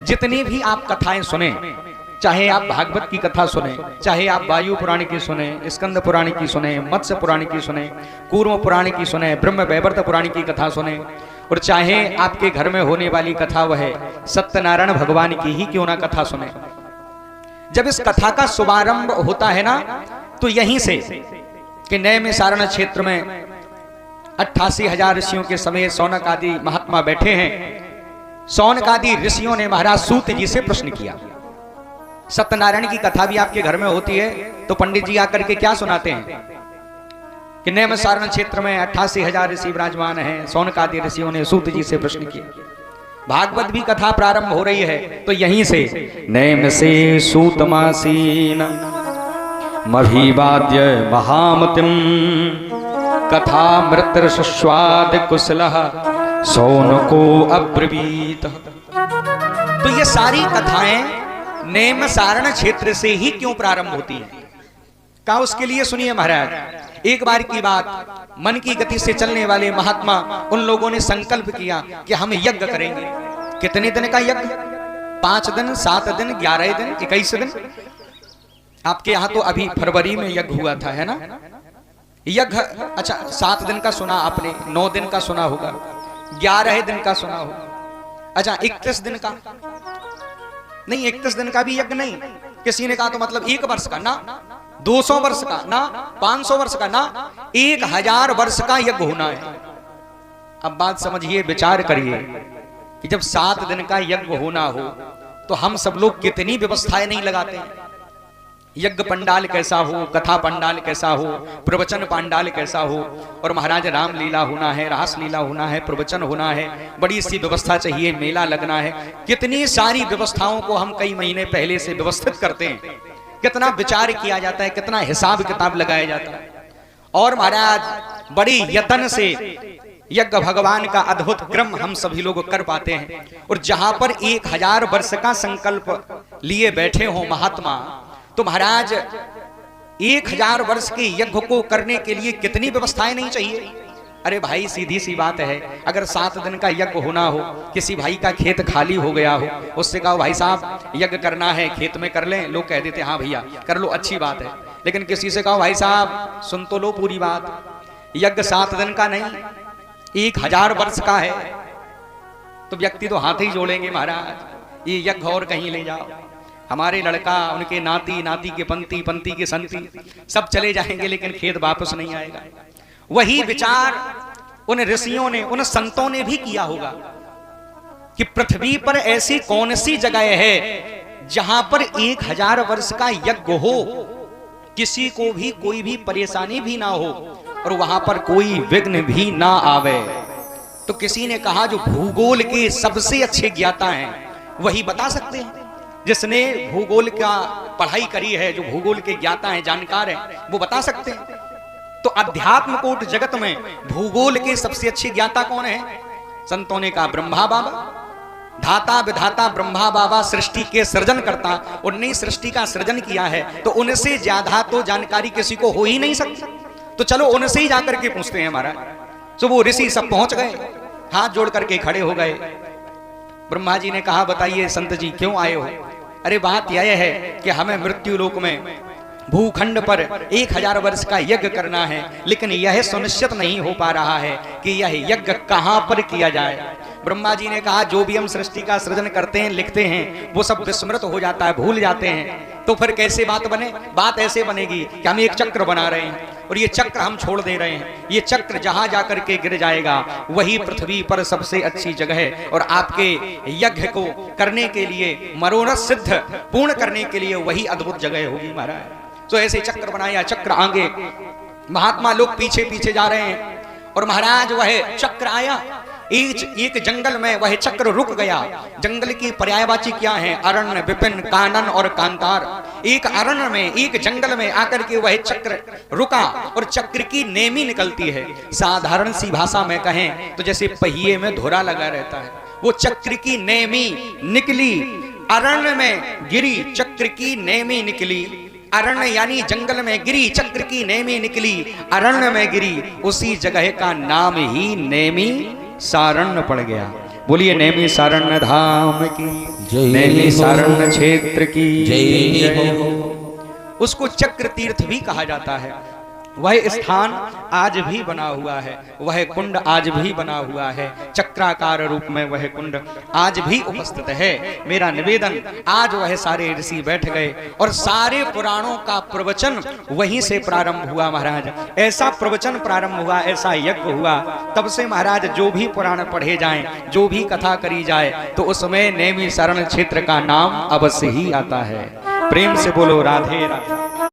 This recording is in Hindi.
जितनी भी आप कथाएं सुने, चाहे आप भागवत की कथा सुने, चाहे आप वायु पुराण की सुने, स्कंद पुराण की सुने, मत्स्य पुराण की सुने, कूर्म पुराण की सुने, ब्रह्म वैवर्त पुराण की कथा सुने, और चाहे आपके घर में होने वाली कथा वह सत्यनारायण भगवान की ही क्यों ना कथा सुने, जब इस कथा का शुभारंभ होता है ना, तो यहीं से कि नैमिषारण्य क्षेत्र में 88,000 ऋषियों के समेत शौनक आदि महात्मा बैठे हैं। शौनक आदि ऋषियों ने महाराज सूत जी से प्रश्न किया। सत्यनारायण की कथा भी आपके घर में होती है, तो पंडित जी आकर के क्या सुनाते हैं कि नैमिषारण्य क्षेत्र में 88,000 ऋषि विराजमान हैं। शौनक आदि ऋषियों ने सूत जी से प्रश्न किया। भागवत भी कथा प्रारंभ हो रही है, तो यहीं से नैमिषे सूतमासीन मभिवाद्य महामतिम कथा मृतृस्वाद कुशलः शौनको अब्रवीत। तो ये सारी कथाएं नैमिषारण्य क्षेत्र से ही क्यों प्रारंभ होती हैं? का उसके लिए सुनिए महाराज, एक बार की बात, मन की गति से चलने वाले महात्मा उन लोगों ने संकल्प किया कि हम यज्ञ करेंगे। कितने दिन का यज्ञ? 5 दिन, 7 दिन, 11 दिन, 21 दिन। आपके यहाँ तो अभी फरवरी में यज्ञ हुआ था, है ना? यज्ञ, अच्छा 7 दिन का सुना आपने, 9 दिन का सुना होगा, 11 दिन का सुना होगा। अच्छा 31 दिन का नहीं, 31 दिन का भी यज्ञ नहीं। किसी ने कहा तो मतलब 1 वर्ष का ना, 200 वर्ष का ना, 500 वर्ष का ना, 1000 वर्ष का यज्ञ होना है। अब बात समझिए, विचार करिए कि जब 7 दिन का यज्ञ होना हो तो हम सब लोग कितनी व्यवस्थाएं नहीं लगाते हैं। यज्ञ पंडाल कैसा हो, कथा पंडाल कैसा हो, प्रवचन पंडाल कैसा हो, और महाराज रामलीला होना है, रास लीला होना है, प्रवचन होना है, बड़ी सी व्यवस्था चाहिए, मेला लगना है। कितनी सारी व्यवस्थाओं को हम कई महीने पहले से व्यवस्थित करते हैं, कितना विचार किया जाता है, कितना हिसाब किताब लगाया जाता है। और महाराज बड़ी यत्न से यज्ञ भगवान का अद्भुत क्रम हम सभी लोग कर पाते हैं। और जहां पर 1000 वर्ष का संकल्प लिए बैठे हो महात्मा, तो महाराज 1000 वर्ष के यज्ञ को करने के लिए कितनी व्यवस्थाएं नहीं चाहिए। अरे भाई सीधी सी बात है, अगर 7 दिन का यज्ञ होना हो, किसी भाई का खेत खाली हो गया हो, उससे कहो भाई साहब यज्ञ करना है, खेत में कर लें, लोग कह देते हाँ भैया कर लो, अच्छी बात है। लेकिन किसी से कहो भाई साहब सुन तो लो पूरी बात, यज्ञ 7 दिन का नहीं 1000 वर्ष का है, तो व्यक्ति तो हाथ ही जोड़ेंगे, महाराज ये यज्ञ और कहीं ले जाओ, हमारे लड़का, उनके नाती, नाती के पंती, पंती के संती सब चले जाएंगे, लेकिन खेत वापस नहीं आएगा। वही विचार उन ऋषियों ने, उन संतों ने भी किया होगा कि पृथ्वी पर ऐसी कौन सी जगह है जहां पर 1000 वर्ष का यज्ञ हो, किसी को भी कोई भी परेशानी भी ना हो, और वहां पर कोई विघ्न भी ना आवे। तो किसी ने कहा जो भूगोल के सबसे अच्छे ज्ञाता हैं वही बता सकते हैं। जिसने भूगोल का पढ़ाई करी है, जो भूगोल के ज्ञाता हैं, जानकार हैं, वो बता सकते हैं। तो अध्यात्म कोट जगत में भूगोल के सबसे अच्छे ज्ञाता कौन है? संतों ने कहा ब्रह्मा बाबा, धाता विधाता ब्रह्मा बाबा, सृष्टि के सृजन करता, उन्होंने सृष्टि का सृजन किया है, तो उनसे ज्यादा तो जानकारी किसी को हो ही नहीं सकती। तो चलो उनसे ही जाकर के पूछते हैं महाराज। तो वो ऋषि सब पहुंच गए, हाथ जोड़ करके खड़े हो गए। ब्रह्मा जी ने कहा बताइए संत जी क्यों आए हो? अरे बात यह है कि हमें मृत्यु लोक में भूखंड पर 1000 वर्ष का यज्ञ करना है, लेकिन यह सुनिश्चित नहीं हो पा रहा है कि यह यज्ञ कहां पर किया जाए। ब्रह्मा जी ने कहा जो भी हम सृष्टि का सृजन करते हैं, लिखते हैं, वो सब विस्मृत हो जाता है, भूल जाते हैं। तो फिर कैसे बात बने? बात ऐसे बनेगी कि हम एक चक्र बना रहे हैं और ये चक्र हम छोड़ दे रहे हैं, ये चक्र जहां जाकर के गिर जाएगा वही पृथ्वी पर सबसे अच्छी जगह है, और आपके यज्ञ को करने के लिए, मनोरथ सिद्ध पूर्ण करने के लिए वही अद्भुत जगह होगी महाराज। तो ऐसे चक्र बनाया, चक्र आगे, महात्मा लोग पीछे पीछे जा रहे हैं, और महाराज वह चक्र आया, एक जंगल में वह चक्र रुक गया। जंगल की पर्यायवाची क्या है? अरण्य, विपिन, कानन और कांतार। एक अरण्य में, एक जंगल में आकर के वह चक्र रुका, और चक्र की नेमी निकलती है। साधारण सी भाषा में कहें तो जैसे पहिए में धुरा लगा रहता है, वो चक्र की नेमी निकली, अरण्य में गिरी, चक्र की नेमी निकली। अरण्य यानी जंगल में गिरी, चक्र की नेमी निकली, अरण्य में गिरी। उसी जगह का नाम ही नेमी सारण्य पड़ गया। बोलिए नैमिषारण्य धाम की। नैमिषारण्य क्षेत्र की जय हो। उसको चक्र तीर्थ भी कहा जाता है। वह स्थान आज भी बना हुआ है, वह कुंड आज भी बना हुआ है, चक्राकार रूप में वह कुंड आज भी उपस्थित है। मेरा निवेदन, आज वह सारे ऋषि बैठ गए और सारे पुराणों का प्रवचन वहीं से प्रारंभ हुआ महाराज। ऐसा प्रवचन प्रारंभ हुआ, ऐसा यज्ञ हुआ, तब से महाराज जो भी पुराण पढ़े जाएं, जो भी कथा करी जाए, तो उसमें नैमिषारण्य क्षेत्र का नाम अवश्य ही आता है। प्रेम से बोलो राधे राधे।